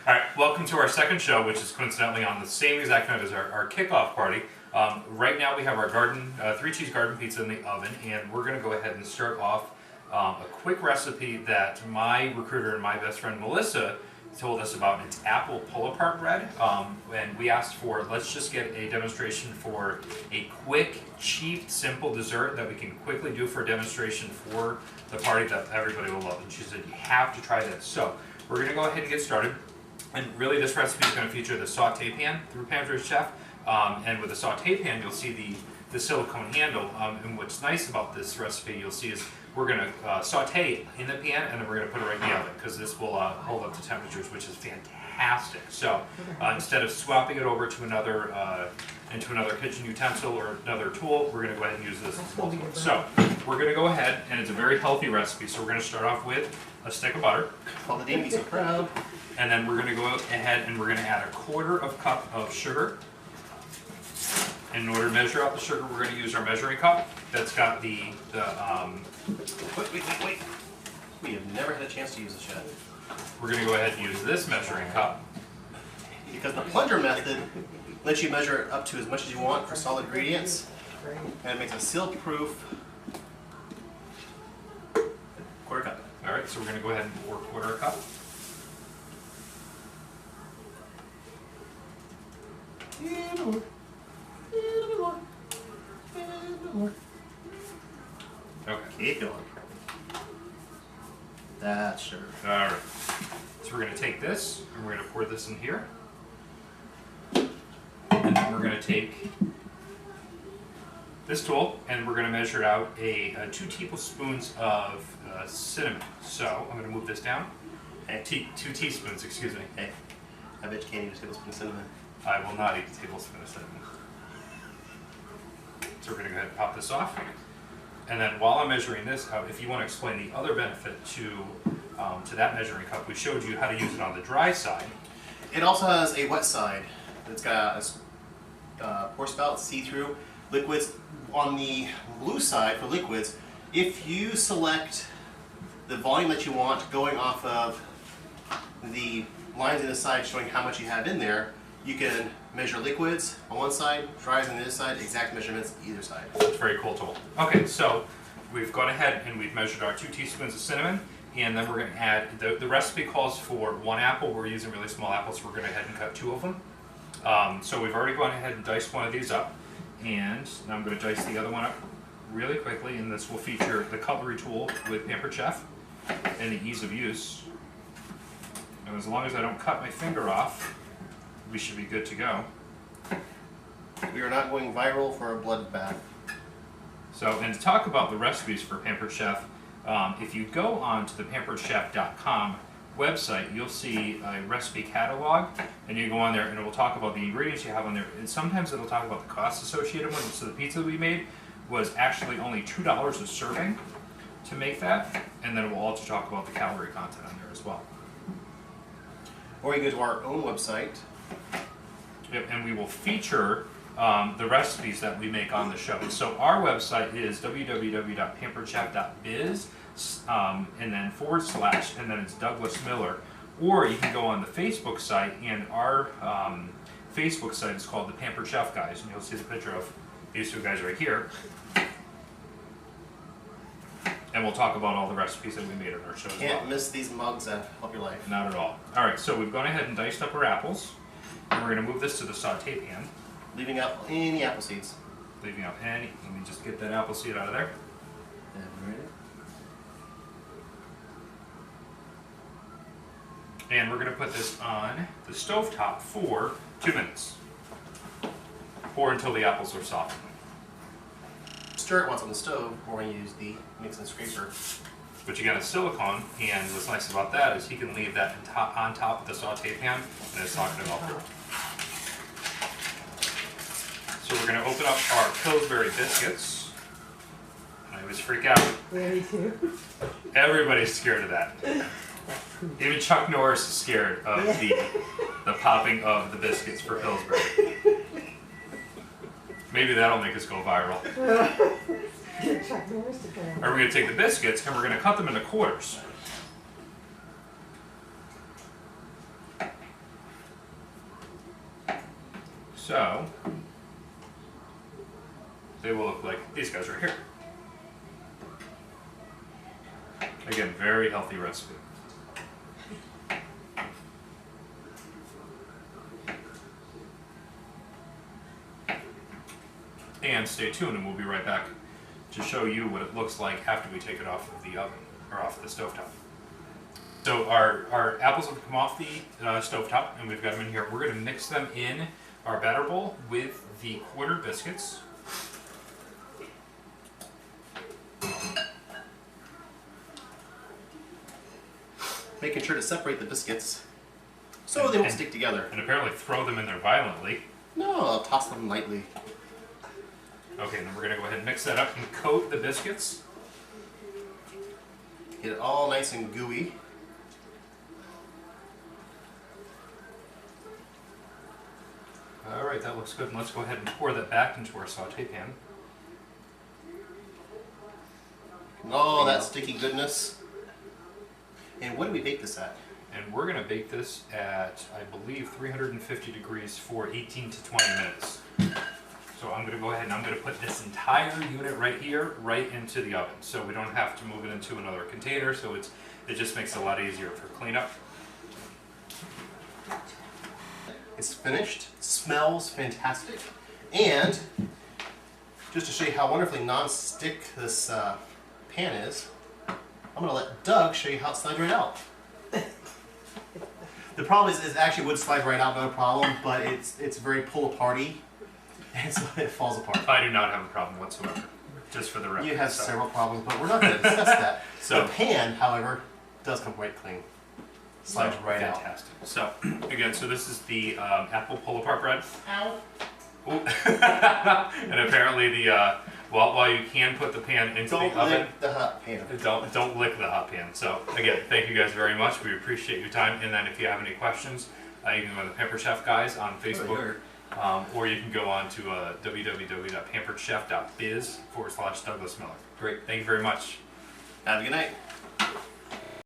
Alright, welcome to our second show, which is coincidentally on the same exact night as our kickoff party. Right now we have our three-cheese garden pizza in the oven, and we're going to go ahead and start off a quick recipe that my recruiter and my best friend Melissa told us about. It's apple pull-apart bread, and we asked for, let's just get a demonstration for a quick, cheap, simple dessert that we can quickly do for a demonstration for the party that everybody will love. And she said, you have to try this. So we're going to go ahead and get started. And really this recipe is going to feature the saute pan through Pampered Chef. And with the saute pan, you'll see the silicone handle. And what's nice about this recipe, you'll see, is we're going to saute in the pan, and then we're going to put it right in the oven, because this will hold up to temperatures, which is fantastic. So instead of swapping it over to another kitchen utensil or another tool, we're going to go ahead and use this as well. So we're going to go ahead, and it's a very healthy recipe. So we're going to start off with a stick of butter. All the Davey so proud. And then we're going to go ahead and we're going to add 1/4 cup of sugar. In order to measure out the sugar, we're going to use our measuring cup that's got Wait. We have never had a chance to use this yet. We're going to go ahead and use this measuring cup. Because the plunger method lets you measure it up to as much as you want for solid ingredients. And it makes a seal-proof 1/4 cup. Alright, so we're going to go ahead and pour 1/4 cup. Okay. Keep going. That's sugar. Alright. So we're going to take this, and we're going to pour this in here. And then we're going to take this tool, and we're going to measure out 2 tablespoons of cinnamon. So I'm going to move this down. Hey. 2 teaspoons, excuse me. Hey, I bet you can't eat a tablespoon of cinnamon. I will not eat a tablespoon of cinnamon. So we're going to go ahead and pop this off. And then while I'm measuring this out, if you want to explain the other benefit to that measuring cup, we showed you how to use it on the dry side. It also has a wet side. It's got a pour spout, see-through liquids. On the blue side for liquids, if you select the volume that you want going off of the lines in the side showing how much you have in there, you can measure liquids on one side, dries on the other side, exact measurements either side. It's a very cool tool. Okay, so we've gone ahead and we've measured our 2 teaspoons of cinnamon, and then we're going to add, the recipe calls for 1 apple. We're using really small apples, so we're going to go ahead and cut 2 of them. So we've already gone ahead and diced one of these up, and now I'm going to dice the other one up really quickly, and this will feature the cutlery tool with Pampered Chef and the ease of use. And as long as I don't cut my finger off, we should be good to go. We are not going viral for a bloodbath. So, and to talk about the recipes for Pampered Chef, if you go on to the pamperedchef.com website, you'll see a recipe catalog, and you go on there and it will talk about the ingredients you have on there, and sometimes it'll talk about the costs associated with it. So the pizza that we made was actually only $2 a serving to make that, and then it will also talk about the calorie content on there as well. Or you go to our own website. Yep, and we will feature the recipes that we make on the show. So our website is www.pamperedchef.biz, and then / and then it's Douglas Miller. Or you can go on the Facebook site, and our Facebook site is called the Pampered Chef Guys, and you'll see the picture of these 2 guys right here. And we'll talk about all the recipes that we made on our show as well. Can't miss these mugs that help your life. Not at all. Alright, so we've gone ahead and diced up our apples, and we're going to move this to the saute pan. Leaving out any apple seeds. Leaving out any. Let me just get that apple seed out of there. And we're going to put this on the stovetop for 2 minutes. Or until the apples are soft. Stir it once on the stove, or when you use the mix and scraper. But you got a silicone, and what's nice about that is he can leave that on top of the saute pan, and it's not going to melt through. So we're going to open up our Pillsbury biscuits. I always freak out. Yeah, me too. Everybody's scared of that. Even Chuck Norris is scared of the popping of the biscuits for Pillsbury. Maybe that'll make us go viral. Chuck Norris to go. Or we're going to take the biscuits and we're going to cut them into quarters. So they will look like these guys right here. Again, very healthy recipe. And stay tuned, and we'll be right back to show you what it looks like after we take it off of the oven, or off the stovetop. So our apples have come off the stovetop, and we've got them in here. We're going to mix them in our batter bowl with the quarter biscuits. Making sure to separate the biscuits so they won't stick together. And apparently throw them in there violently. No, I'll toss them lightly. Okay, then we're going to go ahead and mix that up and coat the biscuits. Get it all nice and gooey. Alright, that looks good. And let's go ahead and pour that back into our saute pan. Oh, that sticky goodness. And what do we bake this at? And we're going to bake this at, I believe, 350 degrees for 18 to 20 minutes. So I'm going to go ahead and I'm going to put this entire unit right here, right into the oven. So we don't have to move it into another container, so it just makes it a lot easier for cleanup. It's finished, smells fantastic, and just to show you how wonderfully non-stick this pan is, I'm going to let Doug show you how it slides right out. The problem is it actually would slide right out, no problem, but it's very pull-aparty, and so it falls apart. I do not have a problem whatsoever, just for the record. You have several problems, but we're not going to discuss that. So the pan, however, does come quite clean. Slides right out. Fantastic. So, again, so this is the apple pull-apart bread. Ow. And apparently while you can put the pan into the oven, lick the hot pan. don't lick the hot pan. So again, thank you guys very much. We appreciate your time. And then if you have any questions, you can go to the Pampered Chef guys on Facebook, or you can go on to www.pamperedchef.biz/Douglas Miller. Great. Thank you very much. Have a good night.